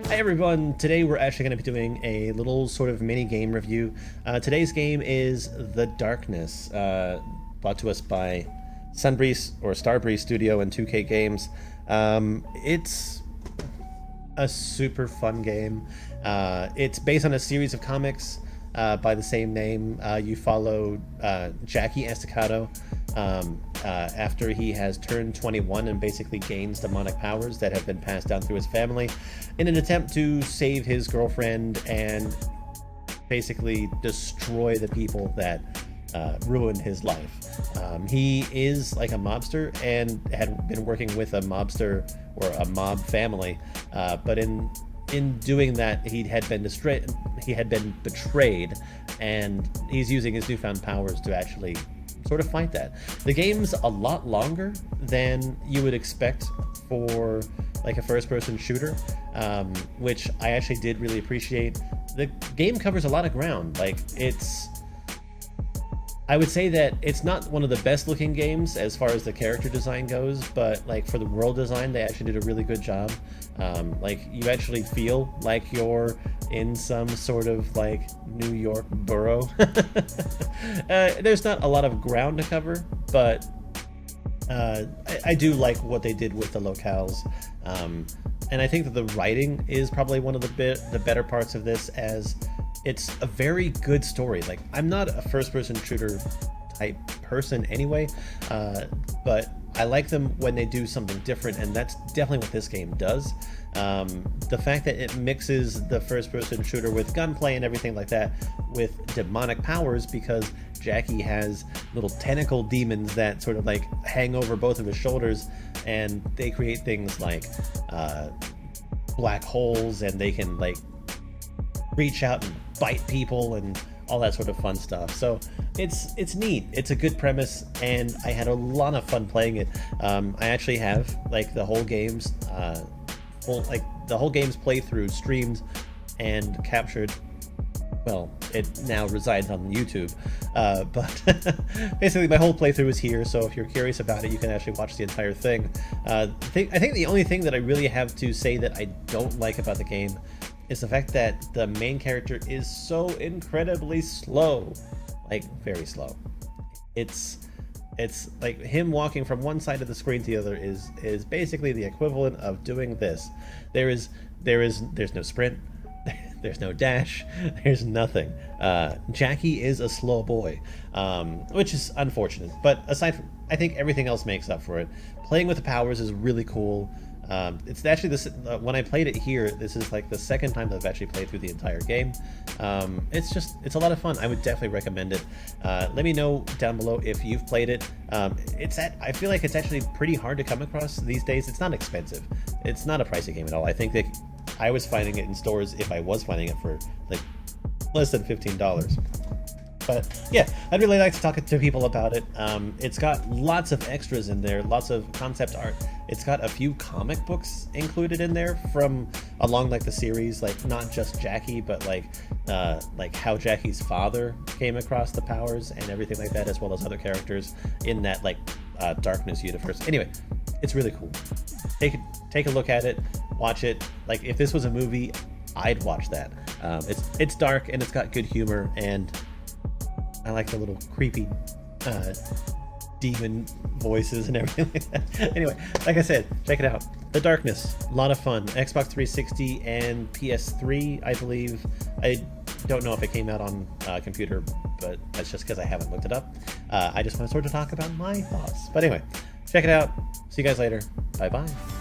Hi everyone, today we're actually going to be doing a little sort of mini game review. Today's game is The Darkness, brought to us by Sunbreeze or Starbreeze Studio and 2K Games. It's a super fun game. It's based on a series of comics by the same name. You follow Jackie Estacado after he has turned 21 and basically gains demonic powers that have been passed down through his family in an attempt to save his girlfriend and basically destroy the people that ruined his life. He is like a mobster and had been working with a mobster or a mob family, but in doing that, he had been betrayed, and he's using his newfound powers to actually sort of fight that. The game's a lot longer than you would expect for like a first-person shooter, which I actually did really appreciate. The game covers a lot of ground. I would say that it's not one of the best looking games as far as the character design goes, but like for the world design, they actually did a really good job. Like you actually feel like you're in some sort of like New York borough. There's not a lot of ground to cover, but I do like what they did with the locales. And I think that the writing is probably one of the better parts of this, as it's a very good story. Like, I'm not a first-person shooter type person anyway, but I like them when they do something different, and that's definitely what this game does. The fact that it mixes the first-person shooter with gunplay and everything like that with demonic powers, because Jackie has little tentacle demons that sort of like hang over both of his shoulders, and they create things like black holes, and they can like reach out and bite people and all that sort of fun stuff. So it's neat. It's a good premise, and I had a lot of fun playing it. I actually have like the whole game's playthrough streamed and captured. Well, it now resides on YouTube, but basically my whole playthrough is here, so if you're curious about it, you can actually watch the entire thing. I think the only thing that I really have to say that I don't like about the game is the fact that the main character is so incredibly slow, like very slow. It's like him walking from one side of the screen to the other is basically the equivalent of doing this. There's no sprint. There's no dash. There's nothing. Jackie is a slow boy, which is unfortunate. But aside from, I think everything else makes up for it. Playing with the powers is really cool. It's actually this when I played it here, this is like the second time I've actually played through the entire game. It's a lot of fun. I would definitely recommend it. Let me know down below if you've played it. I feel like it's actually pretty hard to come across these days. It's not expensive. It's not a pricey game at all. I think that I was finding it in stores, if I was finding it, for like less than $15. But yeah, I'd really like to talk to people about it. It's got lots of extras in there, lots of concept art. It's got a few comic books included in there from along like the series, like not just Jackie, but like how Jackie's father came across the powers and everything like that, as well as other characters in that like Darkness universe. Anyway, it's really cool. Take a look at it, watch it. Like if this was a movie, I'd watch that. It's dark and it's got good humor, and I like the little creepy demon voices and everything like that. Anyway, like I said, check it out. The Darkness, a lot of fun. Xbox 360 and PS3, I believe. I don't know if it came out on computer, but that's just because I haven't looked it up. I just want to sort of talk about my thoughts. But anyway, check it out. See you guys later. Bye-bye.